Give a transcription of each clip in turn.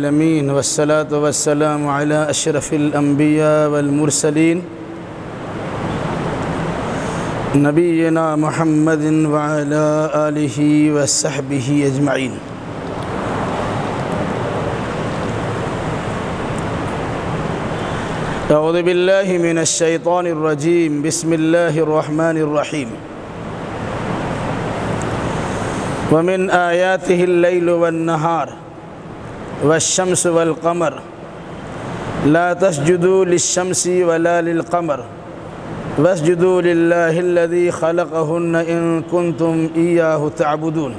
العالمين والصلاة والسلام على أشرف الأنبياء والمرسلين نبينا محمد وعلى آله وصحبه أجمعين. أعوذ بالله من الشيطان الرجيم. بسم الله الرحمن الرحيم. ومن آياته الليل والنهار والشمس والقمر لا تسجدوا للشمس ولا للقمر واسجدوا لله الذي خلقهن إن كنتم إياه تعبدون.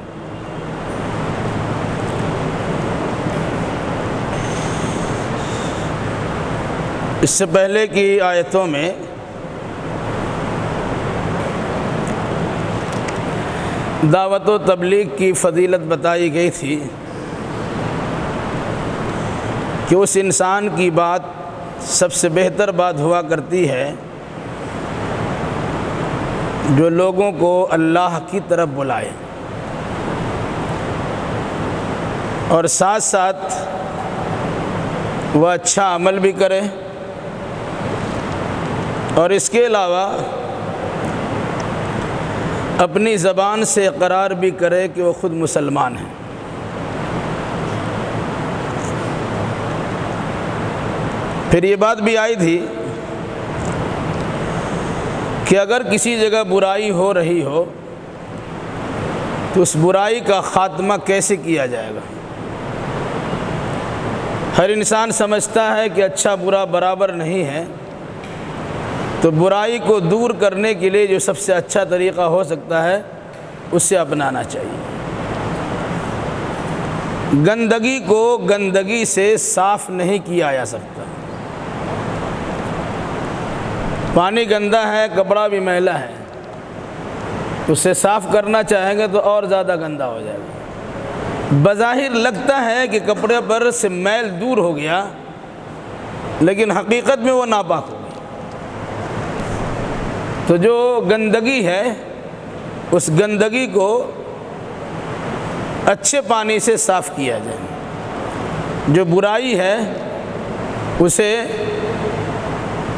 اس سے پہلے کی آیتوں میں دعوت و تبلیغ کی فضیلت بتائی گئی تھی کہ اس انسان کی بات سب سے بہتر بات ہوا کرتی ہے جو لوگوں کو اللہ کی طرف بلائے اور ساتھ ساتھ وہ اچھا عمل بھی کرے اور اس کے علاوہ اپنی زبان سے اقرار بھی کرے کہ وہ خود مسلمان ہیں. پھر یہ بات بھی آئی تھی کہ اگر کسی جگہ برائی ہو رہی ہو تو اس برائی کا خاتمہ کیسے کیا جائے گا. ہر انسان سمجھتا ہے کہ اچھا برا برابر نہیں ہے، تو برائی کو دور کرنے کے لیے جو سب سے اچھا طریقہ ہو سکتا ہے اس سے اپنانا چاہیے. گندگی کو گندگی سے صاف نہیں کیا جا سکتا. پانی گندا ہے، کپڑا بھی میلا ہے، اسے صاف کرنا چاہیں گے تو اور زیادہ گندا ہو جائے گا. بظاہر لگتا ہے کہ کپڑے پر سے میل دور ہو گیا، لیکن حقیقت میں وہ ناپاک ہو گیا. تو جو گندگی ہے اس گندگی کو اچھے پانی سے صاف کیا جائے. جو برائی ہے اسے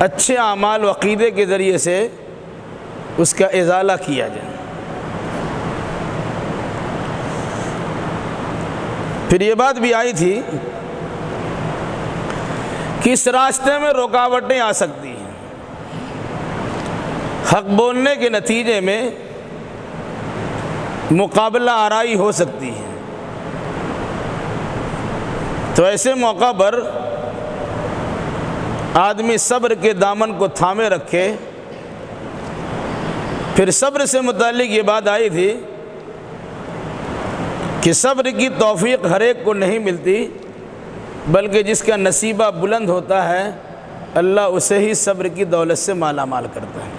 اچھے اعمال و عقیدے کے ذریعے سے اس کا ازالہ کیا جائے. پھر یہ بات بھی آئی تھی کہ اس راستے میں رکاوٹیں آ سکتی ہیں. حق بولنے کے نتیجے میں مقابلہ آرائی ہو سکتی ہے. تو ایسے موقع پر آدمی صبر کے دامن کو تھامے رکھے. پھر صبر سے متعلق یہ بات آئی تھی کہ صبر کی توفیق ہر ایک کو نہیں ملتی، بلکہ جس کا نصیبہ بلند ہوتا ہے اللہ اسے ہی صبر کی دولت سے مالا مال کرتا ہے.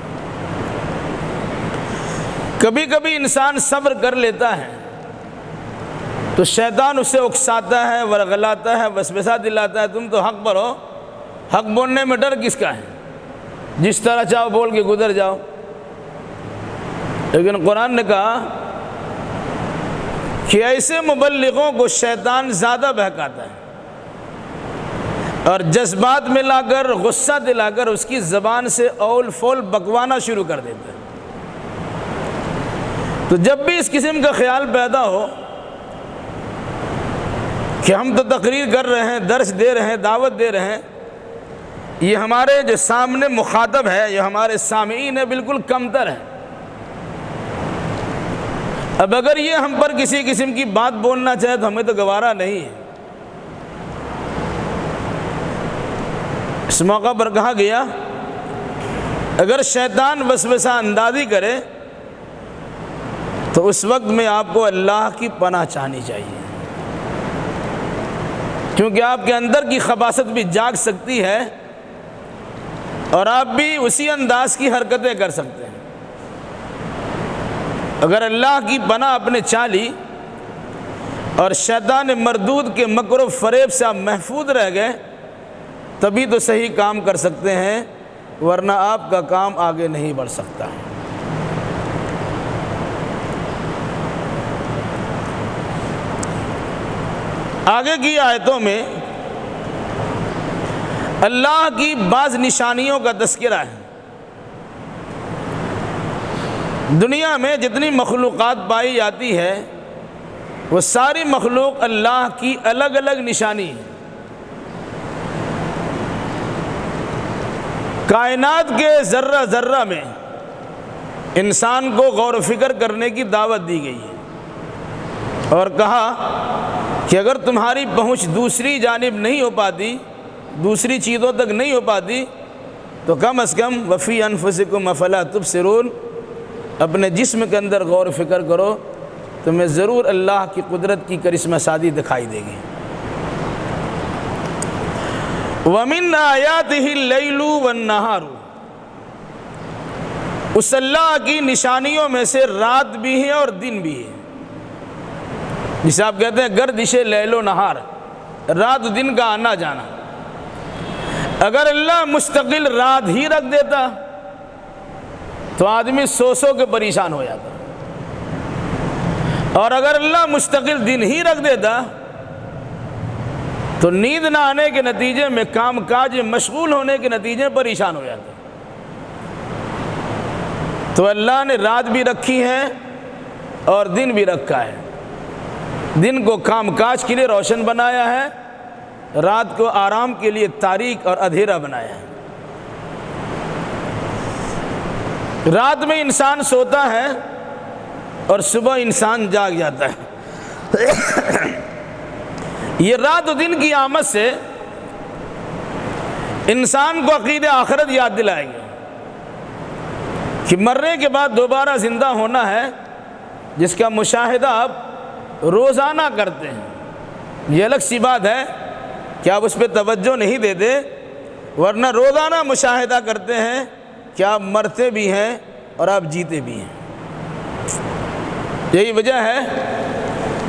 کبھی کبھی انسان صبر کر لیتا ہے تو شیطان اسے اکساتا ہے، ورغلاتا ہے، وسوسہ دلاتا ہے تم تو حق پر ہو، حق بولنے میں ڈر کس کا ہے، جس طرح چاہو بول کے گزر جاؤ. لیکن قرآن نے کہا کہ ایسے مبلغوں کو شیطان زیادہ بہکاتا ہے اور جذبات میں لا کر، غصہ دلا کر اس کی زبان سے اول فول بکوانا شروع کر دیتا ہے. تو جب بھی اس قسم کا خیال پیدا ہو کہ ہم تو تقریر کر رہے ہیں، درس دے رہے ہیں، دعوت دے رہے ہیں، یہ ہمارے جو سامنے مخاطب ہے، یہ ہمارے سامعین ہے، بالکل کمتر ہے. اب اگر یہ ہم پر کسی قسم کی بات بولنا چاہے تو ہمیں تو گوارا نہیں ہے. اس موقع پر کہا گیا اگر شیطان وسوسہ اندازی کرے تو اس وقت میں آپ کو اللہ کی پناہ چاہنی چاہیے، کیونکہ آپ کے اندر کی خباثت بھی جاگ سکتی ہے اور آپ بھی اسی انداز کی حرکتیں کر سکتے ہیں. اگر اللہ کی پناہ اپنے چالی اور شیطان مردود کے مکر و فریب سے آپ محفوظ رہ گئے تبھی تو صحیح کام کر سکتے ہیں، ورنہ آپ کا کام آگے نہیں بڑھ سکتا. آگے کی آیتوں میں اللہ کی بعض نشانیوں کا تذکرہ ہے۔ دنیا میں جتنی مخلوقات پائی جاتی ہے وہ ساری مخلوق اللہ کی الگ الگ نشانی ہے۔ کائنات کے ذرہ ذرہ میں انسان کو غور و فکر کرنے کی دعوت دی گئی ہے اور کہا کہ اگر تمہاری پہنچ دوسری جانب نہیں ہو پاتی، دوسری چیزوں تک نہیں ہو پاتی، تو کم از کم وفی انفسکم افلا تبصرون، اپنے جسم کے اندر غور و فکر کرو، تمہیں ضرور اللہ کی قدرت کی کرشمہ سازی دکھائی دے گی۔ وَمِنْ آیَاتِهِ اللَّيْلُ وَالنَّهَارُ، اس اللہ کی نشانیوں میں سے رات بھی ہے اور دن بھی ہے۔ جسے آپ کہتے ہیں گردش لیل و نہار، رات و دن کا آنا جانا۔ اگر اللہ مستقل رات ہی رکھ دیتا تو آدمی سو کے پریشان ہو جاتا، اور اگر اللہ مستقل دن ہی رکھ دیتا تو نیند نہ آنے کے نتیجے میں، کام کاج مشغول ہونے کے نتیجے میں پریشان ہو جاتا۔ تو اللہ نے رات بھی رکھی ہے اور دن بھی رکھا ہے۔ دن کو کام کاج کے لیے روشن بنایا ہے، رات کو آرام کے لیے تاریک اور اندھیرا بنایا ہے۔ رات میں انسان سوتا ہے اور صبح انسان جاگ جاتا ہے۔ یہ رات و دن کی آمد سے انسان کو عقیدہ آخرت یاد دلائیں گے کہ مرنے کے بعد دوبارہ زندہ ہونا ہے، جس کا مشاہدہ آپ روزانہ کرتے ہیں۔ یہ الگ سی بات ہے کہ آپ اس پہ توجہ نہیں دیتے، ورنہ روزانہ مشاہدہ کرتے ہیں کہ آپ مرتے بھی ہیں اور آپ جیتے بھی ہیں۔ یہی وجہ ہے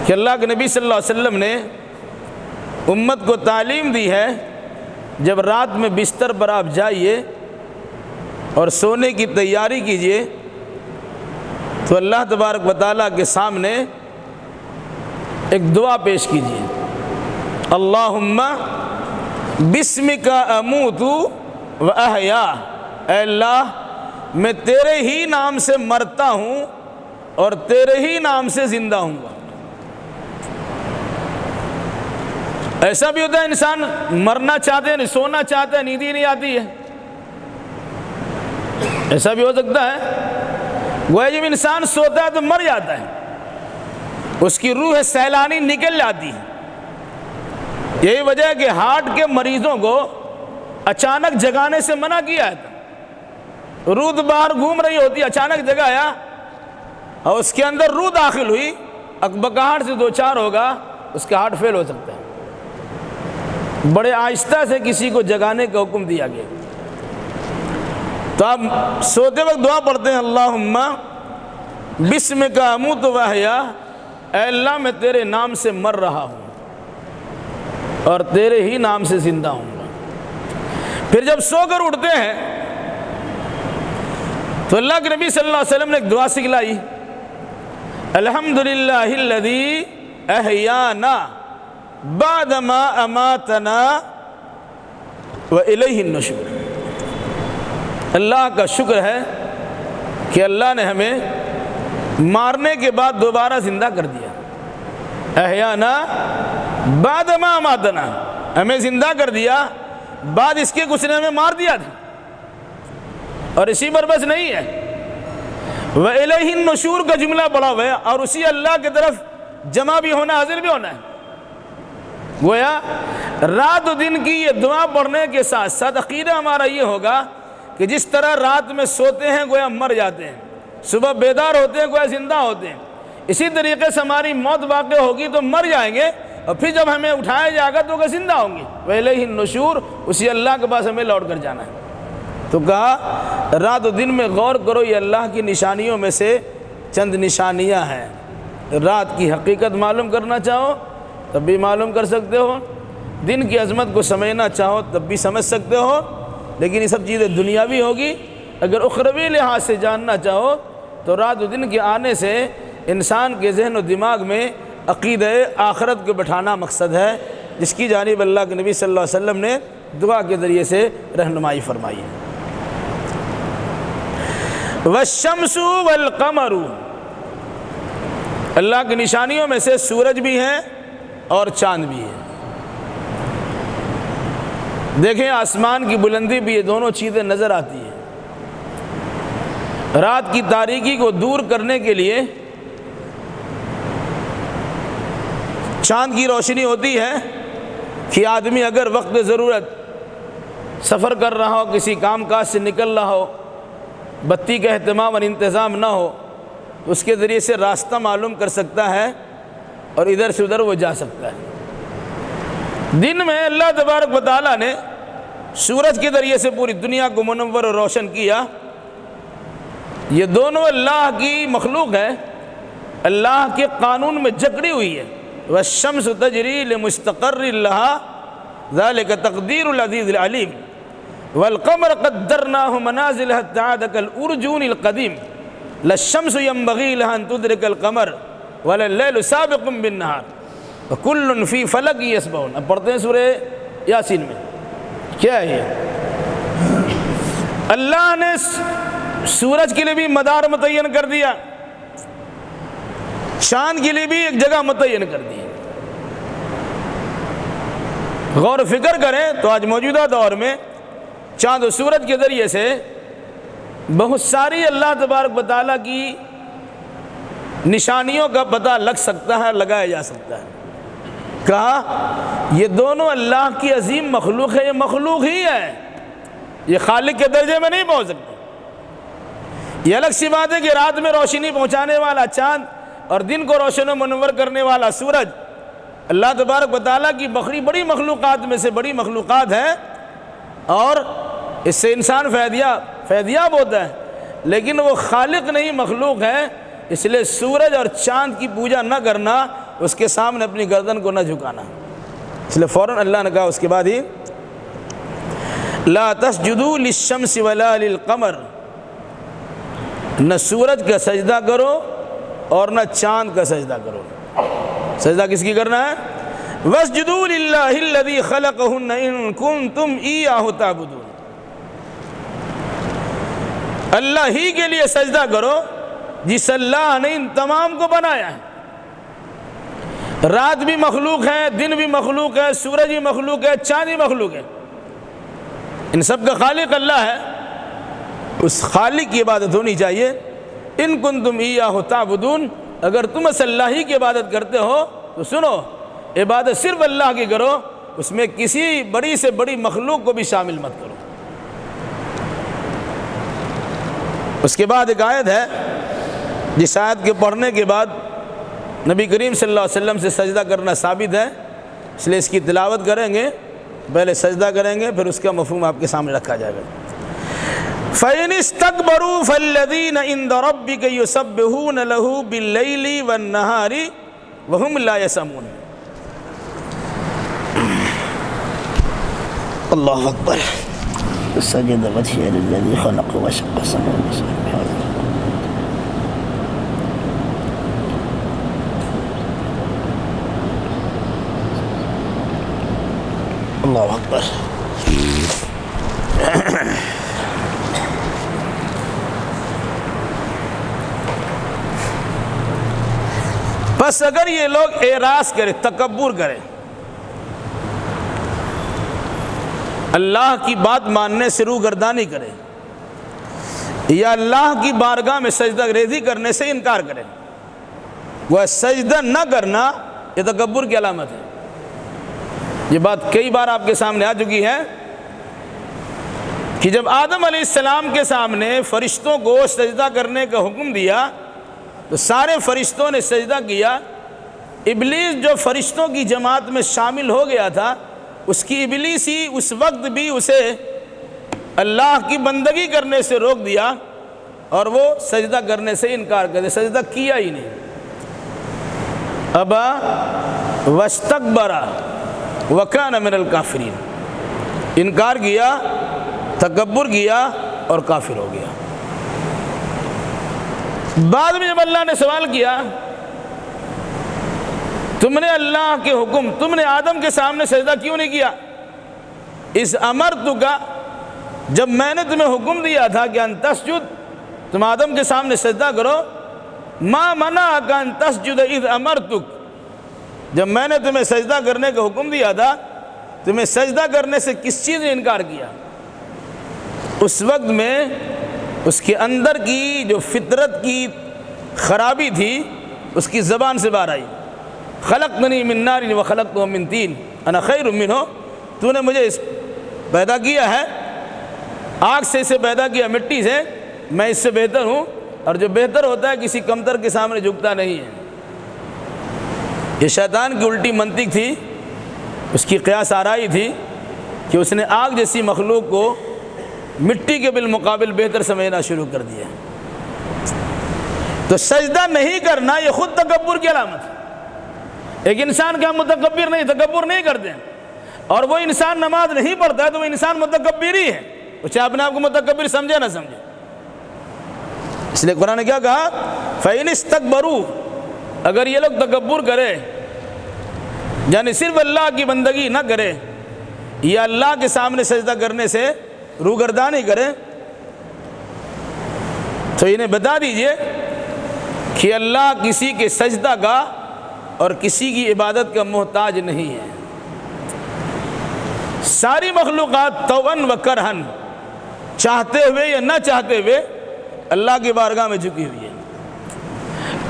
کہ اللہ کے نبی صلی اللہ علیہ وسلم نے امت کو تعلیم دی ہے، جب رات میں بستر پر آپ جائیے اور سونے کی تیاری کیجئے تو اللہ تبارک و تعالیٰ کے سامنے ایک دعا پیش کیجئے، اللہم بسمک اموت و احیا، اے اللہ میں تیرے ہی نام سے مرتا ہوں اور تیرے ہی نام سے زندہ ہوں گا۔ ایسا بھی ہوتا ہے انسان مرنا چاہتے ہیں، سونا چاہتا ہے، نیند ہی نہیں آتی ہے، ایسا بھی ہو سکتا ہے۔ وہ جب انسان سوتا ہے تو مر جاتا ہے، اس کی روح سیلانی نکل جاتی ہے۔ یہی وجہ ہے کہ ہارٹ کے مریضوں کو اچانک جگانے سے منع کیا ہے۔ روح باہر گھوم رہی ہوتی، اچانک جگایا اور اس کے اندر روح داخل ہوئی، اکبکاہٹ سے دو چار ہوگا، اس کا ہارٹ فیل ہو سکتا ہے۔ بڑے آہستہ سے کسی کو جگانے کا حکم دیا گیا۔ تو آپ سوتے وقت دعا پڑھتے ہیں، اللہم بسمک اموت و احیا، اے اللہ میں تیرے نام سے مر رہا ہوں اور تیرے ہی نام سے زندہ ہوں گا۔ پھر جب سو کر اٹھتے ہیں تو اللہ کے نبی صلی اللہ علیہ وسلم نے ایک دعا سکھلائی، الحمدللہ الذی احیانا بعدما اماتنا والیہ النشور۔ اللہ کا شکر ہے کہ اللہ نے ہمیں مارنے کے بعد دوبارہ زندہ کر دیا۔ احیانا بعدما اماتنا، ہمیں زندہ کر دیا، بعد اس کے کچھ نے ہمیں مار دیا تھا، اور اسی پر بس نہیں ہے، وَإِلَيْهِ النُّشُورُ کا جملہ پڑا ہوا ہے، اور اسی اللہ کی طرف جمع بھی ہونا، حاضر بھی ہونا ہے۔ گویا رات و دن کی یہ دعا پڑھنے کے ساتھ ساتھ عقیدہ ہمارا یہ ہوگا کہ جس طرح رات میں سوتے ہیں گویا مر جاتے ہیں، صبح بیدار ہوتے ہیں گویا زندہ ہوتے ہیں، اسی طریقے سے ہماری موت واقع ہوگی تو مر جائیں گے، اور پھر جب ہمیں اٹھایا جائے گا تو زندہ ہوں گے، وَإِلَيْهِ النُّشُورُ، اسی اللہ کے پاس ہمیں لوٹ کر جانا ہے۔ تو کہا رات و دن میں غور کرو، یہ اللہ کی نشانیوں میں سے چند نشانیاں ہیں۔ رات کی حقیقت معلوم کرنا چاہو تب بھی معلوم کر سکتے ہو، دن کی عظمت کو سمجھنا چاہو تب بھی سمجھ سکتے ہو، لیکن یہ سب چیزیں دنیاوی ہوگی۔ اگر اخروی لحاظ سے جاننا چاہو تو رات و دن کے آنے سے انسان کے ذہن و دماغ میں عقیدہ آخرت کو بٹھانا مقصد ہے، جس کی جانب اللہ کے نبی صلی اللہ علیہ وسلم نے دعا کے ذریعے سے رہنمائی فرمائی ہے۔ والشمس والقمر، اللہ کی نشانیوں میں سے سورج بھی ہے اور چاند بھی ہے۔ دیکھیں آسمان کی بلندی بھی یہ دونوں چیزیں نظر آتی ہیں۔ رات کی تاریکی کو دور کرنے کے لیے چاند کی روشنی ہوتی ہے کہ آدمی اگر وقت ضرورت سفر کر رہا ہو، کسی کام کاج سے نکل رہا ہو، بتی کا اہتمام اور انتظام نہ ہو، اس کے ذریعے سے راستہ معلوم کر سکتا ہے اور ادھر سے ادھر وہ جا سکتا ہے۔ دن میں اللہ تبارک و تعالیٰ نے سورج کے ذریعے سے پوری دنیا کو منور اور روشن کیا۔ یہ دونوں اللہ کی مخلوق ہے، اللہ کے قانون میں جکڑی ہوئی ہے۔ والشمس تجری لمستقر لها ذلك تقدیر العزیز العلیم والقمر قدرناه منازل حتى عاد كالأرجون القدیم لا الشمس ينبغي لها ان تدرك القمر ولا الليل سابق بالنهار وكل في فلك يسبحون۔ اب پڑھتے ہیں سورہ یاسین میں، کیا ہے یہ؟ اللہ نے سورج کے لیے بھی مدار متعین کر دیا، چاند کے لیے بھی ایک جگہ متعین کر دی۔ غور و فکر کریں تو آج موجودہ دور میں چاند و سورج کے ذریعے سے بہت ساری اللہ تبارک و تعالیٰ کی نشانیوں کا پتہ لگ سکتا ہے، لگایا جا سکتا ہے۔ کہا یہ دونوں اللہ کی عظیم مخلوق ہے، یہ مخلوق ہی ہے، یہ خالق کے درجے میں نہیں پہنچ سکتے۔ یہ الگ سی بات ہے کہ رات میں روشنی پہنچانے والا چاند اور دن کو روشن و منور کرنے والا سورج اللہ تبارک و تعالیٰ کی بڑی مخلوقات میں سے بڑی مخلوقات ہے، اور اس سے انسان فیضیاب ہوتا ہے، لیکن وہ خالق نہیں، مخلوق ہے۔ اس لیے سورج اور چاند کی پوجا نہ کرنا، اس کے سامنے اپنی گردن کو نہ جھکانا۔ اس لیے فوراً اللہ نے کہا اس کے بعد ہی لا تسجدوا للشمس ولا للقمر، نہ سورج کا سجدہ کرو اور نہ چاند کا سجدہ کرو۔ سجدہ کس کی کرنا ہے؟ واسجدوا للہ الذی خلقہن ان کنتم ایاہ تعبدون، اللہ ہی کے لیے سجدہ کرو جس اللہ نے ان تمام کو بنایا ہے۔ رات بھی مخلوق ہے، دن بھی مخلوق ہے، سورج بھی مخلوق ہے، چاند بھی مخلوق ہے، ان سب کا خالق اللہ ہے۔ اس خالق کی عبادت ہونی چاہیے۔ ان کنتم ایاہ تعبدون، اگر تم اس اللہ ہی کی عبادت کرتے ہو تو سنو، عبادت صرف اللہ کی کرو، اس میں کسی بڑی سے بڑی مخلوق کو بھی شامل مت کرو۔ اس کے بعد ایک آیت ہے جس آیت کے پڑھنے کے بعد نبی کریم صلی اللہ علیہ وسلم سے سجدہ کرنا ثابت ہے، اس لیے اس کی تلاوت کریں گے، پہلے سجدہ کریں گے، پھر اس کا مفہوم آپ کے سامنے رکھا جائے گا۔ فَإِنِ اسْتَكْبَرُوا فَالَّذِينَ عِنْدَ رَبِّكَ يُسَبِّحُونَ لَهُ بِاللَّيْلِ وَالنَّهَارِ وَهُمْ لَا يَسْأَمُونَ۔ اللہ اکبر۔ سجد وجهه للذي خلق وشق السماوات والأرض۔ اللہ اکبر۔ بس اگر یہ لوگ اعراض کریں، تکبر کریں، اللہ کی بات ماننے سے روگردانی کرے، یا اللہ کی بارگاہ میں سجدہ ریزی کرنے سے انکار کرے، وہ سجدہ نہ کرنا یہ تکبر کی علامت ہے۔ یہ بات کئی بار آپ کے سامنے آ چکی ہے کہ جب آدم علیہ السلام کے سامنے فرشتوں کو سجدہ کرنے کا حکم دیا تو سارے فرشتوں نے سجدہ کیا۔ ابلیس جو فرشتوں کی جماعت میں شامل ہو گیا تھا، اس کی ابلیسی اس وقت بھی اسے اللہ کی بندگی کرنے سے روک دیا اور وہ سجدہ کرنے سے انکار کر دیا، سجدہ کیا ہی نہیں۔ ابا واستکبر وکان من الکافرین، انکار کیا، تکبر کیا اور کافر ہو گیا۔ بعد میں جب اللہ نے سوال کیا تم نے اللہ کے حکم، تم نے آدم کے سامنے سجدہ کیوں نہیں کیا؟ اس امرتک، جب میں نے تمہیں حکم دیا تھا کہ ان تسجد، تم آدم کے سامنے سجدہ کرو، ما منعک ان تسجد اذ امرتک، جب میں نے تمہیں سجدہ کرنے کا حکم دیا تھا، تمہیں سجدہ کرنے سے کس چیز نے انکار کیا؟ اس وقت میں اس کے اندر کی جو فطرت کی خرابی تھی اس کی زبان سے باہر آئی، خلقتنی من نار وخلقتہ من طین انا خیر منہ، تو نے مجھے پیدا کیا ہے آگ سے، اسے پیدا کیا مٹی سے، میں اس سے بہتر ہوں، اور جو بہتر ہوتا ہے کسی کمتر کے سامنے جھکتا نہیں ہے۔ یہ شیطان کی الٹی منطق تھی، اس کی قیاس آرائی تھی کہ اس نے آگ جیسی مخلوق کو مٹی کے بالمقابل بہتر سمجھنا شروع کر دیا۔ تو سجدہ نہیں کرنا یہ خود تکبر کی علامت ہے۔ ایک انسان کا متکبر نہیں، تکبر نہیں کرتے ہیں، اور وہ انسان نماز نہیں پڑھتا ہے تو وہ انسان متکبر ہی ہے، وہ چاہے اپنے آپ کو متکبر سمجھے نہ سمجھے۔ اس لیے قرآن نے کیا کہا؟ فَإِنِ اسْتَكْبَرُوا، اگر یہ لوگ تکبر کرے، یعنی صرف اللہ کی بندگی نہ کرے یا اللہ کے سامنے سجدہ کرنے سے روگردانی کرے، تو انہیں بتا دیجئے کہ اللہ کسی کے سجدہ کا اور کسی کی عبادت کا محتاج نہیں ہے۔ ساری مخلوقات طوعاً و کرہاً، چاہتے ہوئے یا نہ چاہتے ہوئے اللہ کی بارگاہ میں جھکی ہوئی ہے،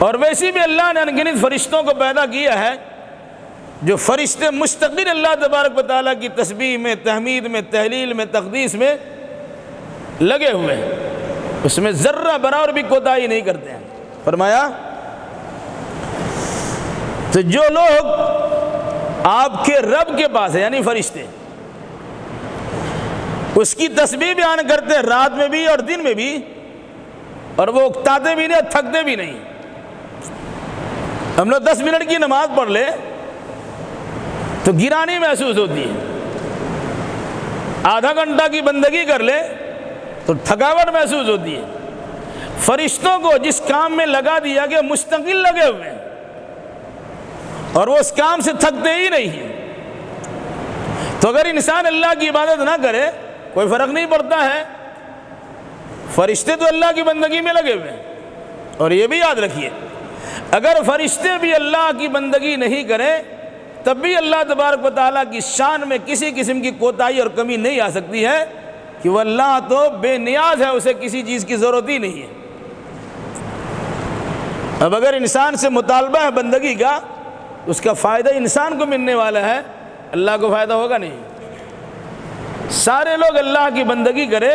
اور ویسی بھی اللہ نے انگنت فرشتوں کو پیدا کیا ہے، جو فرشتے مستقل اللہ تبارک و تعالیٰ کی تسبیح میں، تحمید میں، تحلیل میں، تقدیس میں لگے ہوئے ہیں، اس میں ذرہ برابر بھی کوتاہی نہیں کرتے ہیں۔ فرمایا تو جو لوگ آپ کے رب کے پاس ہے، یعنی فرشتے، اس کی تسبیح بیان کرتے ہیں رات میں بھی اور دن میں بھی، اور وہ اکتاتے بھی نہیں اور تھکتے بھی نہیں۔ ہم لوگ 10 منٹ کی نماز پڑھ لے تو گرانی محسوس ہوتی ہے، آدھا گھنٹہ کی بندگی کر لے تو تھکاوٹ محسوس ہوتی ہے۔ فرشتوں کو جس کام میں لگا دیا کہ مستقل لگے ہوئے ہیں، اور وہ اس کام سے تھکتے ہی نہیں ہیں، تو اگر انسان اللہ کی عبادت نہ کرے کوئی فرق نہیں پڑتا ہے، فرشتے تو اللہ کی بندگی میں لگے ہوئے ہیں۔ اور یہ بھی یاد رکھیے، اگر فرشتے بھی اللہ کی بندگی نہیں کریں تب بھی اللہ تبارک و تعالیٰ کی شان میں کسی قسم کی کوتاہی اور کمی نہیں آ سکتی ہے، کہ وہ اللہ تو بے نیاز ہے، اسے کسی چیز کی ضرورت ہی نہیں ہے۔ اب اگر انسان سے مطالبہ ہے بندگی کا، اس کا فائدہ انسان کو ملنے والا ہے، اللہ کو فائدہ ہوگا نہیں۔ سارے لوگ اللہ کی بندگی کرے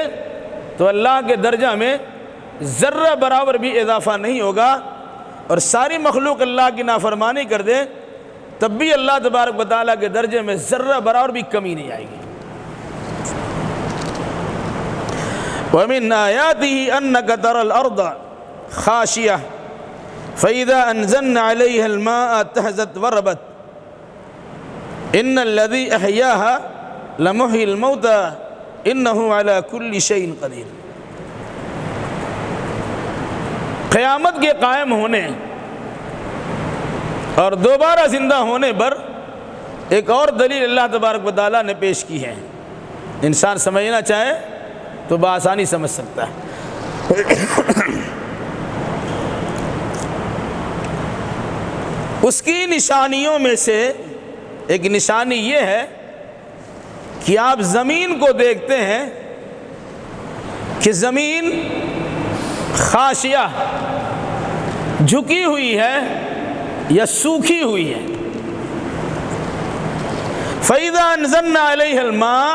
تو اللہ کے درجہ میں ذرہ برابر بھی اضافہ نہیں ہوگا، اور ساری مخلوق اللہ کی نافرمانی کر دے تب بھی اللہ تبارک و تعالیٰ کے درجے میں ذرہ برابر بھی کمی نہیں آئے گی۔ وَمِنْ آيَاتِهِ أَنَّكَ تَرَى الْأَرْضَ خَاشِيَةً فَإِذَا أَنزَلْنَا عَلَيْهَا الْمَاءَ اهْتَزَّتْ وَرَبَتْ إِنَّ الَّذِي أَحْيَاهَا لَمُحْيِي الْمَوْتَى إِنَّهُ عَلَى كُلِّ شَيْءٍ قَدِيرٌ۔ قیامت کے قائم ہونے اور دوبارہ زندہ ہونے پر ایک اور دلیل اللہ تبارک و تعالیٰ نے پیش کی ہے، انسان سمجھنا چاہے تو بآسانی سمجھ سکتا ہے۔ اس کی نشانیوں میں سے ایک نشانی یہ ہے کہ آپ زمین کو دیکھتے ہیں کہ زمین خاشیہ، جھکی ہوئی ہے یا سوکھی ہوئی ہے۔ فَإِذَا أَنزَلْنَا عَلَيْهَا الْمَاءَ،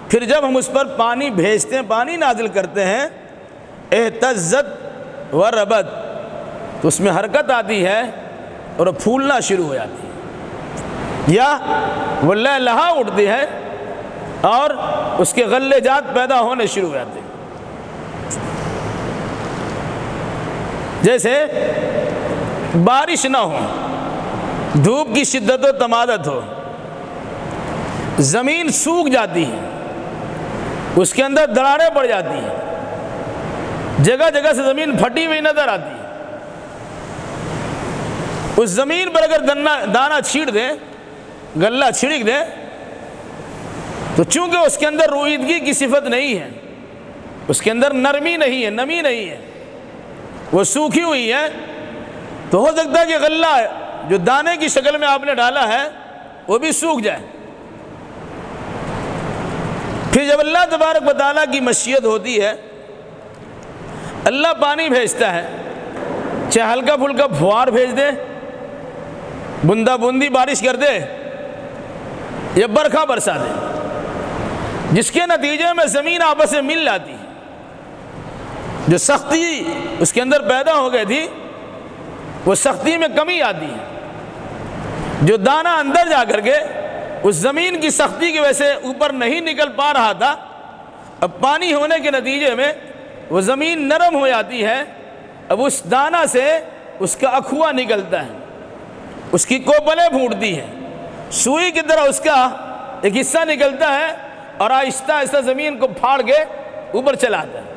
پھر جب ہم اس پر پانی بھیجتے ہیں، پانی نازل کرتے ہیں، اهْتَزَّتْ وَرَبَتْ، تو اس میں حرکت آتی ہے اور پھولنا شروع ہو جاتی ہے، یا وہ لہلہا اٹھتی ہے اور اس کے غلے جات پیدا ہونے شروع ہو جاتے ہیں۔ جیسے بارش نہ ہو، دھوپ کی شدت و تمادت ہو، زمین سوکھ جاتی ہے، اس کے اندر دراڑیں پڑ جاتی ہیں، جگہ جگہ سے زمین پھٹی ہوئی نظر آتی ہے، اس زمین پر اگر دانہ چھیڑ دے، غلہ چھڑک دے، تو چونکہ اس کے اندر روئیدگی کی صفت نہیں ہے، اس کے اندر نرمی نہیں ہے، نمی نہیں ہے، وہ سوکھی ہوئی ہے، تو ہو سکتا ہے کہ غلہ جو دانے کی شکل میں آپ نے ڈالا ہے وہ بھی سوکھ جائے۔ پھر جب اللہ تبارک و تعالیٰ کی مشیت ہوتی ہے، اللہ پانی بھیجتا ہے، چاہے ہلکا پھلکا پھوار بھیج دے، بوندا بوندی بارش کر دے، یا برکھا برسا دے، جس کے نتیجے میں زمین آپس میں مل جاتی ہے، جو سختی اس کے اندر پیدا ہو گئی تھی وہ سختی میں کمی آتی ہے، جو دانہ اندر جا کر کے اس زمین کی سختی کی وجہ سے اوپر نہیں نکل پا رہا تھا، اب پانی ہونے کے نتیجے میں وہ زمین نرم ہو جاتی ہے، اب اس دانہ سے اس کا اکھوا نکلتا ہے، اس کی کوپلیں پھوٹتی ہیں، سوئی کی طرح اس کا ایک حصہ نکلتا ہے اور آہستہ آہستہ زمین کو پھاڑ کے اوپر چلاتا ہے۔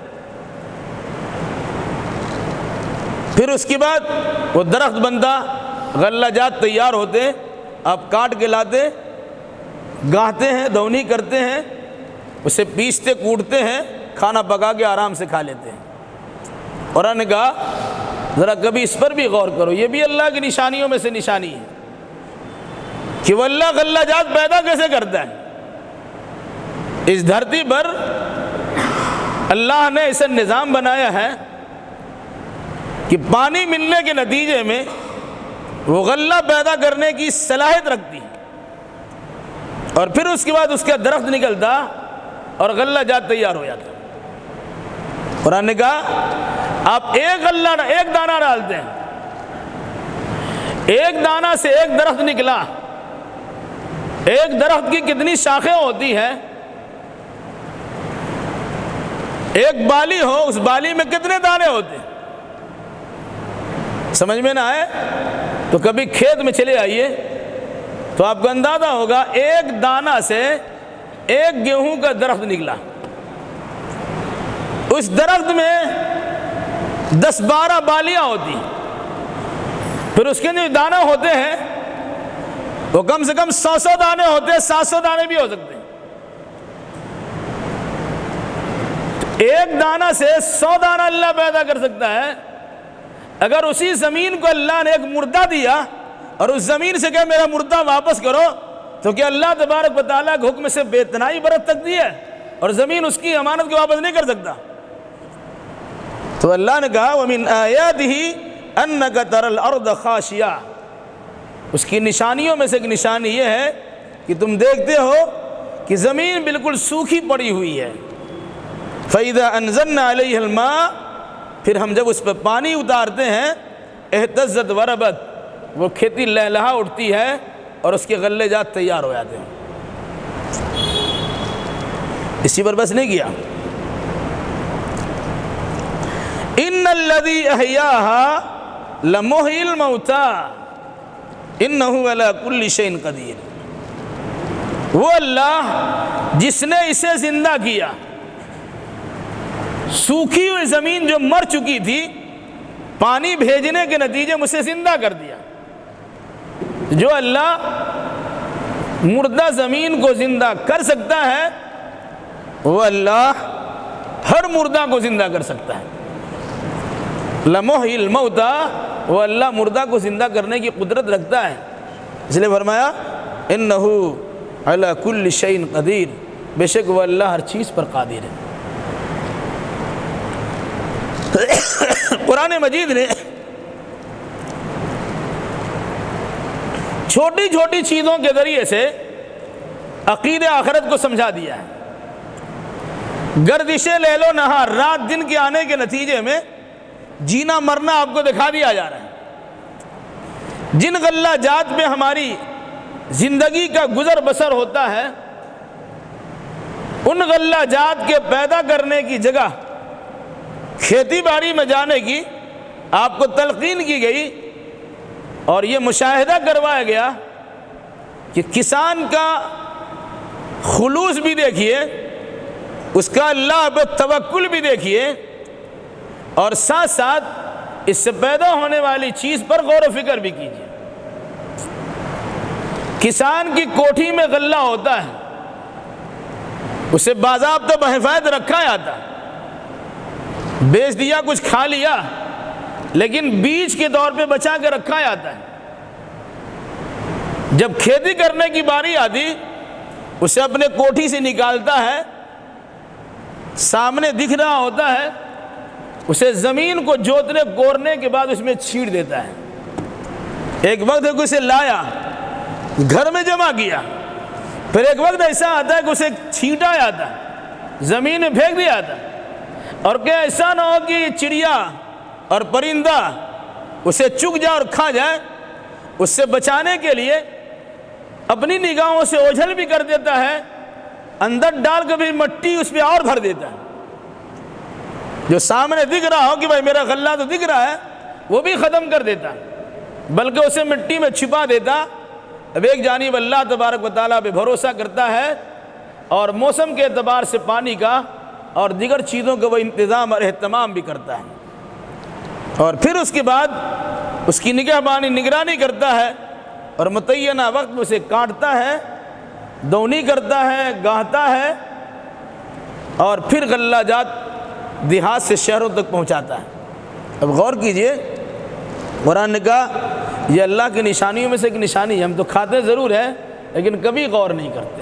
پھر اس کے بعد وہ درخت بنتا، غلہ جات تیار ہوتے، آپ کاٹ کے لاتے، گاہتے ہیں، دونی کرتے ہیں، اسے پیستے کوٹتے ہیں، کھانا پکا کے آرام سے کھا لیتے ہیں۔ اور انہوں نے کہا ذرا کبھی اس پر بھی غور کرو، یہ بھی اللہ کی نشانیوں میں سے نشانی ہے کہ وہ اللہ غلہ جات پیدا کیسے کرتا ہے۔ اس دھرتی پر اللہ نے ایسا نظام بنایا ہے کہ پانی ملنے کے نتیجے میں وہ غلہ پیدا کرنے کی صلاحیت رکھتی ہے، اور پھر اس کے بعد اس کا درخت نکلتا اور غلہ جات تیار ہو جاتا۔ قرآن نے کہا آپ ایک دانہ ڈالتے ہیں، ایک دانہ سے ایک درخت نکلا، ایک درخت کی کتنی شاخیں ہوتی ہیں، ایک بالی ہو، اس بالی میں کتنے دانے ہوتے ہیں، سمجھ میں نہ آئے تو کبھی کھیت میں چلے آئیے تو آپ کو اندازہ ہوگا ایک دانہ سے ایک گیہوں کا درخت نکلا، اس درخت میں 10-12 بالیاں ہوتی ہیں، پھر اس کے جو دانے ہوتے ہیں وہ کم سے کم 100 دانے ہوتے ہیں، 700 دانے بھی ہو سکتے ہیں۔ ایک دانہ سے 100 دانہ اللہ پیدا کر سکتا ہے۔ اگر اسی زمین کو اللہ نے ایک مردہ دیا اور اس زمین سے کہ میرا مردہ واپس کرو، تو کیا اللہ تبارک و تعالیٰ کے حکم سے بے اتنائی برت سکتی ہے اور زمین اس کی امانت کو واپس نہیں کر سکتا؟ تو اللہ نے کہا وَمِنْ آيَاتِهِ أَنَّكَ تَرَى الْأَرْضَ خَاشِعَةً، اس کی نشانیوں میں سے ایک نشانی یہ ہے کہ تم دیکھتے ہو کہ زمین بالکل سوکھی پڑی ہوئی ہے۔ فَإِذَا أَنزَلْنَا عَلَيْهَا الْمَاءَ، پھر ہم جب اس پہ پانی اتارتے ہیں، اہتزت وربت، وہ کھیتی لہلہا اٹھتی ہے اور اس کے غلے جات تیار ہو جاتے ہیں۔ اسی پر بس نہیں کیا، ان الذی احیاها لمحیی الموتی انہ علی کل شیء قدیر، وہ اللہ جس نے اسے زندہ کیا، سوکھی ہوئی زمین جو مر چکی تھی، پانی بھیجنے کے نتیجے میں اسے زندہ کر دیا۔ جو اللہ مردہ زمین کو زندہ کر سکتا ہے، وہ اللہ ہر مردہ کو زندہ کر سکتا ہے۔ لمحیی الموتی، وہ اللہ مردہ کو زندہ کرنے کی قدرت رکھتا ہے، اس لیے فرمایا انہ علی کل شیء قدیر، بے شک وہ اللہ ہر چیز پر قادر ہے۔ قرآن مجید نے چھوٹی چھوٹی چیزوں کے ذریعے سے عقید آخرت کو سمجھا دیا ہے۔ گردش لیل و نہار، رات دن کے آنے کے نتیجے میں جینا مرنا آپ کو دکھا دیا جا رہا ہے۔ جن غلہ جات پہ ہماری زندگی کا گزر بسر ہوتا ہے، ان غلہ جات کے پیدا کرنے کی جگہ کھیتی باڑی میں جانے کی آپ کو تلقین کی گئی، اور یہ مشاہدہ کروایا گیا کہ کسان کا خلوص بھی دیکھیے، اس کا اللہ پہ توکل بھی دیکھیے، اور ساتھ ساتھ اس سے پیدا ہونے والی چیز پر غور و فکر بھی کیجیے۔ کسان کی کوٹھی میں غلہ ہوتا ہے، اسے باضابطہ بحفاظت رکھا جاتا ہے، بیچ دیا کچھ کھا لیا، لیکن بیج کے طور پہ بچا کے رکھا جاتا ہے۔ جب کھیتی کرنے کی باری آتی اسے اپنے کوٹھی سے نکالتا ہے، سامنے دکھ رہا ہوتا ہے، اسے زمین کو جوتنے کوڑنے کے بعد اس میں چھینٹ دیتا ہے۔ ایک وقت ہے کہ اسے لایا، گھر میں جمع کیا، پھر ایک وقت ایسا آتا ہے کہ اسے چھینٹا جاتا ہے، زمین میں پھینک دیا جاتا ہے، اور کہ ایسا نہ ہو کہ چڑیا اور پرندہ اسے چگ جائے اور کھا جائے، اس سے بچانے کے لیے اپنی نگاہوں سے اوجھل بھی کر دیتا ہے، اندر ڈال کے بھی مٹی اس پہ اور بھر دیتا ہے۔ جو سامنے دکھ رہا ہو کہ بھائی میرا غلہ تو دکھ رہا ہے، وہ بھی ختم کر دیتا، بلکہ اسے مٹی میں چھپا دیتا۔ اب ایک جانب اللہ تبارک و تعالیٰ پہ بھروسہ کرتا ہے اور موسم کے اعتبار سے پانی کا اور دیگر چیزوں کا وہ انتظام اور اہتمام بھی کرتا ہے، اور پھر اس کے بعد اس کی نگرانی کرتا ہے، اور متعینہ وقت میں اسے کاٹتا ہے، دونی کرتا ہے، گاہتا ہے، اور پھر غلہ جات دیہات سے شہروں تک پہنچاتا ہے۔ اب غور کیجئے، قرآن نے کہا یہ اللہ کی نشانیوں میں سے ایک نشانی ہے، ہم تو کھاتے ضرور ہیں لیکن کبھی غور نہیں کرتے۔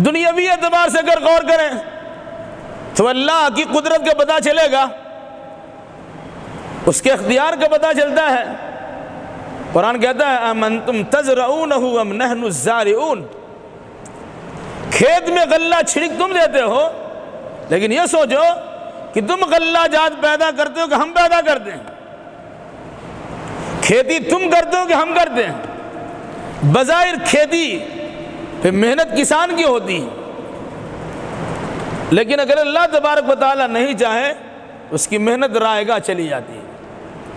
دنیاوی اعتبار سے اگر غور کریں تو اللہ کی قدرت کا پتہ چلے گا، اس کے اختیار کا پتہ چلتا ہے۔ قرآن کہتا ہے امنتم تزرعونہ ام نحن الزارعون، کھیت میں غلہ چھڑک تم دیتے ہو، لیکن یہ سوچو کہ تم غلہ جات پیدا کرتے ہو کہ ہم پیدا کرتے ہیں؟ کھیتی تم کرتے ہو کہ ہم کرتے ہیں؟ بظاہر کھیتی پہ محنت کسان کی ہوتی ہے، لیکن اگر اللہ تبارک و تعالیٰ نہیں چاہے اس کی محنت رائے گاہ چلی جاتی ہے۔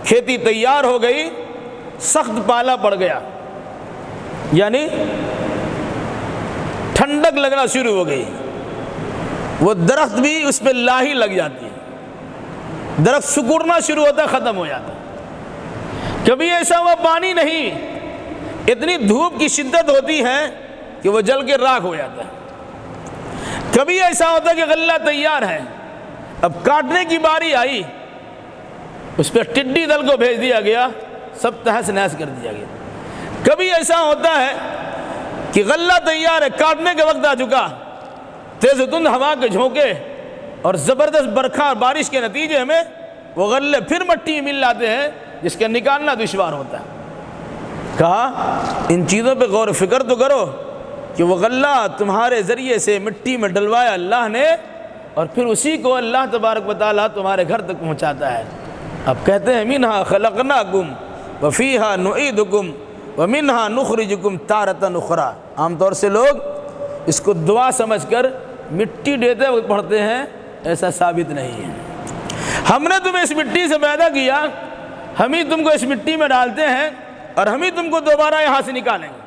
کھیتی تیار ہو گئی، سخت پالا پڑ گیا، یعنی ٹھنڈک لگنا شروع ہو گئی، وہ درخت بھی اس پہ لاہی لگ جاتی ہے، درخت سکڑنا شروع ہوتا ہے، ختم ہو جاتا ہے۔ کبھی ایسا ہوا پانی نہیں، اتنی دھوپ کی شدت ہوتی ہے کہ وہ جل کے راکھ ہو جاتا ہے۔ کبھی ایسا ہوتا ہے کہ غلہ تیار ہے، اب کاٹنے کی باری آئی، اس پہ ٹڈی دل کو بھیج دیا گیا، سب تہس نہس کر دیا گیا۔ کبھی ایسا ہوتا ہے کہ غلہ تیار ہے، کاٹنے کا وقت آ چکا، تیز تند ہوا کے جھونکے اور زبردست برکھا اور بارش کے نتیجے میں وہ غلے پھر مٹی میں مل جاتے ہیں، جس کا نکالنا دشوار ہوتا ہے۔ کہا ان چیزوں پہ غور و فکر تو کرو کہ وہ غلہ تمہارے ذریعے سے مٹی میں ڈلوایا اللہ نے، اور پھر اسی کو اللہ تبارک و تعالیٰ تمہارے گھر تک پہنچاتا ہے۔ اب کہتے ہیں منہا خلقناکم وفیہا نعیدکم ومنہا نخرجکم تارۃ اخری۔ عام طور سے لوگ اس کو دعا سمجھ کر مٹی دیتے وقت پڑھتے ہیں، ایسا ثابت نہیں ہے۔ ہم نے تمہیں اس مٹی سے پیدا کیا، ہم ہی تم کو اس مٹی میں ڈالتے ہیں اور ہم ہی تم کو دوبارہ یہاں سے نکالیں گے۔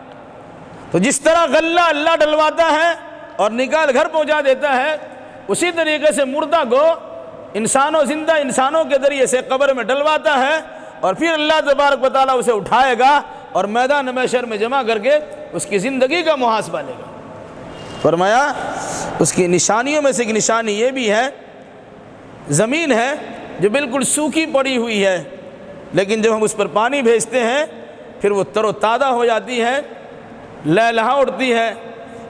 تو جس طرح غلہ اللہ ڈلواتا ہے اور نکال گھر پہنچا دیتا ہے، اسی طریقے سے مردہ کو انسانوں زندہ انسانوں کے ذریعے سے قبر میں ڈلواتا ہے، اور پھر اللہ تبارک و تعالیٰ اسے اٹھائے گا اور میدان محشر میں جمع کر کے اس کی زندگی کا محاسبہ لے گا۔ فرمایا اس کی نشانیوں میں سے ایک نشانی یہ بھی ہے، زمین ہے جو بالکل سوکھی پڑی ہوئی ہے، لیکن جب ہم اس پر پانی بھیجتے ہیں پھر وہ تر و تازہ ہو جاتی ہے، لہلہا اٹھتی ہے،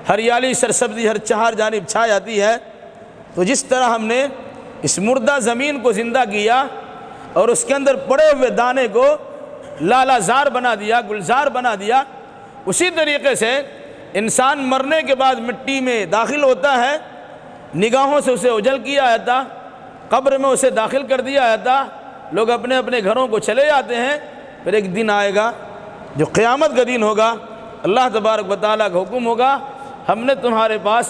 ہریالی سرسبزی ہر چہار جانب چھا جاتی ہے۔ تو جس طرح ہم نے اس مردہ زمین کو زندہ کیا اور اس کے اندر پڑے ہوئے دانے کو لالہ زار بنا دیا، گلزار بنا دیا، اسی طریقے سے انسان مرنے کے بعد مٹی میں داخل ہوتا ہے، نگاہوں سے اسے اجل کیا جاتا، قبر میں اسے داخل کر دیا جاتا، لوگ اپنے اپنے گھروں کو چلے جاتے ہیں۔ پھر ایک دن آئے گا جو قیامت کا دن ہوگا، اللہ تبارک و تعالیٰ کا حکم ہوگا، ہم نے تمہارے پاس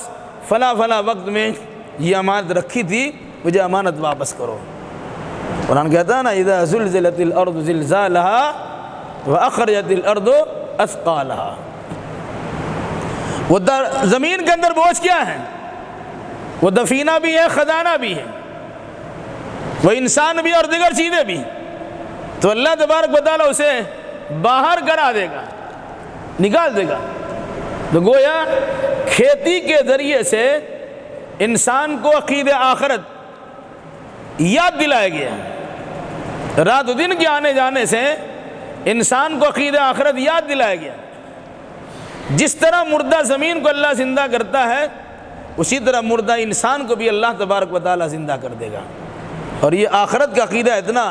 فلاں فلاں وقت میں یہ امانت رکھی تھی، مجھے امانت واپس کرو۔ قرآن کہتا ہے نا اذا زلزلت الارض زلزالها واخرجت الارض اثقالها۔ وہ زمین کے اندر بوجھ کیا ہے؟ وہ دفینہ بھی ہے، خزانہ بھی ہے، وہ انسان بھی اور دیگر چیزیں بھی، تو اللہ تبارک و تعالیٰ اسے باہر کرا دے گا، نکال دے گا۔ تو گویا کھیتی کے ذریعے سے انسان کو عقید آخرت یاد دلایا گیا، رات و دن کے آنے جانے سے انسان کو عقید آخرت یاد دلایا گیا۔ جس طرح مردہ زمین کو اللہ زندہ کرتا ہے، اسی طرح مردہ انسان کو بھی اللہ تبارک و تعالی زندہ کر دے گا۔ اور یہ آخرت کا عقیدہ اتنا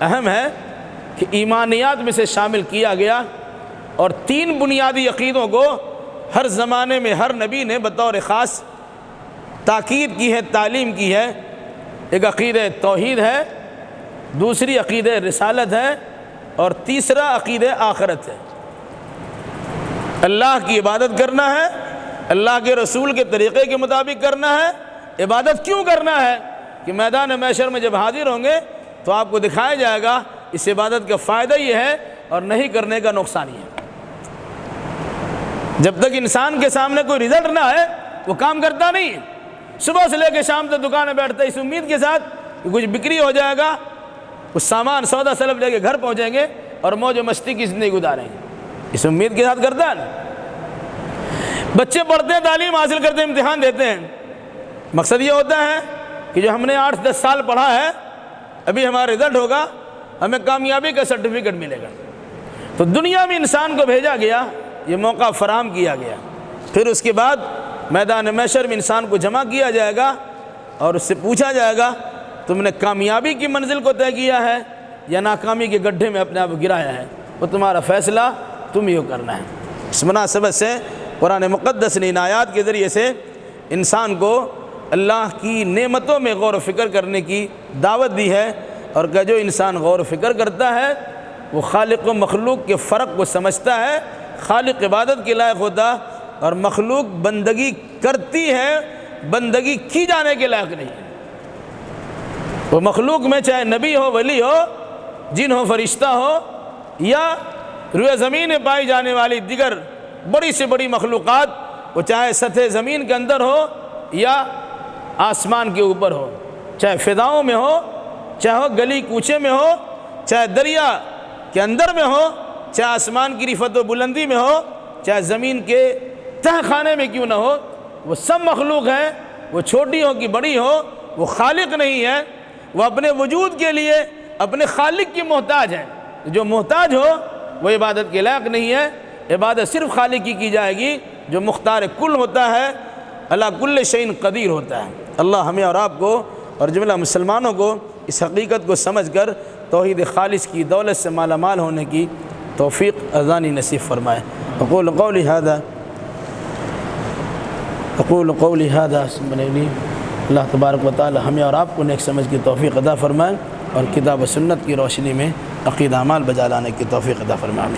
اہم ہے کہ ایمانیات میں سے شامل کیا گیا، اور 3 بنیادی عقیدوں کو ہر زمانے میں ہر نبی نے بطور خاص تاکید کی ہے، تعلیم کی ہے۔ ایک عقیدہ توحید ہے، دوسری عقیدہ رسالت ہے، اور تیسرا عقیدہ آخرت ہے۔ اللہ کی عبادت کرنا ہے، اللہ کے رسول کے طریقے کے مطابق کرنا ہے۔ عبادت کیوں کرنا ہے کہ میدان محشر میں جب حاضر ہوں گے تو آپ کو دکھایا جائے گا اس عبادت کا فائدہ یہ ہے اور نہیں کرنے کا نقصان یہ ہے۔ جب تک انسان کے سامنے کوئی رزلٹ نہ ہے وہ کام کرتا نہیں ہے۔ صبح سے لے کے شام تک دکان میں بیٹھتا ہے اس امید کے ساتھ کہ کچھ بکری ہو جائے گا، کچھ سامان سودا سلب لے کے گھر پہنچیں گے اور موج و مستی کی زندگی گزاریں گے، اس امید کے ساتھ کرتا ہے نا۔ بچے پڑھتے ہیں، تعلیم حاصل کرتے ہیں، امتحان دیتے ہیں، مقصد یہ ہوتا ہے کہ جو ہم نے 8-10 سال پڑھا ہے ابھی ہمارا رزلٹ ہوگا، ہمیں کامیابی کا سرٹیفکیٹ ملے گا۔ تو دنیا میں انسان کو بھیجا گیا، یہ موقع فراہم کیا گیا، پھر اس کے بعد میدان محشر میں انسان کو جمع کیا جائے گا اور اس سے پوچھا جائے گا تم نے کامیابی کی منزل کو طے کیا ہے یا ناکامی کے گڈھے میں اپنے آپ گرایا ہے، وہ تمہارا فیصلہ تم ہی کرنا ہے۔ اس مناسبت سے قرآن مقدس نے ان آیات کے ذریعے سے انسان کو اللہ کی نعمتوں میں غور و فکر کرنے کی دعوت دی ہے، اور کہ جو انسان غور و فکر کرتا ہے وہ خالق و مخلوق کے فرق کو سمجھتا ہے، خالق عبادت کے لائق ہوتا اور مخلوق بندگی کرتی ہے، بندگی کی جانے کے لائق نہیں ہے۔ وہ مخلوق میں چاہے نبی ہو، ولی ہو، جن ہو، فرشتہ ہو، یا روئے زمین میں پائی جانے والی دیگر بڑی سے بڑی مخلوقات، وہ چاہے سطح زمین کے اندر ہو یا آسمان کے اوپر ہو، چاہے فضاؤں میں ہو، چاہے ہو گلی کوچے میں ہو، چاہے دریا کے اندر میں ہو، چاہے آسمان کی رفعت و بلندی میں ہو، چاہے زمین کے تہ خانے میں کیوں نہ ہو، وہ سب مخلوق ہیں، وہ چھوٹی ہو کہ بڑی ہو، وہ خالق نہیں ہے، وہ اپنے وجود کے لیے اپنے خالق کی محتاج ہے۔ جو محتاج ہو وہ عبادت کے لائق نہیں ہے۔ عبادت صرف خالق کی جائے گی جو مختار کل ہوتا ہے، اللہ کل شیء قدیر ہوتا ہے۔ اللہ ہمیں اور آپ کو اور جملہ مسلمانوں کو اس حقیقت کو سمجھ کر توحید خالص کی دولت سے مالا مال ہونے کی توفیق ازانی نصیب فرمائے۔ اقول قولی هذا اللہ تبارک و تعالی ہمیں اور آپ کو نیک سمجھ کی توفیق عطا فرمائے، اور کتاب و سنت کی روشنی میں عقیدہ اعمال بجا لانے کی توفیق عطا فرمائے۔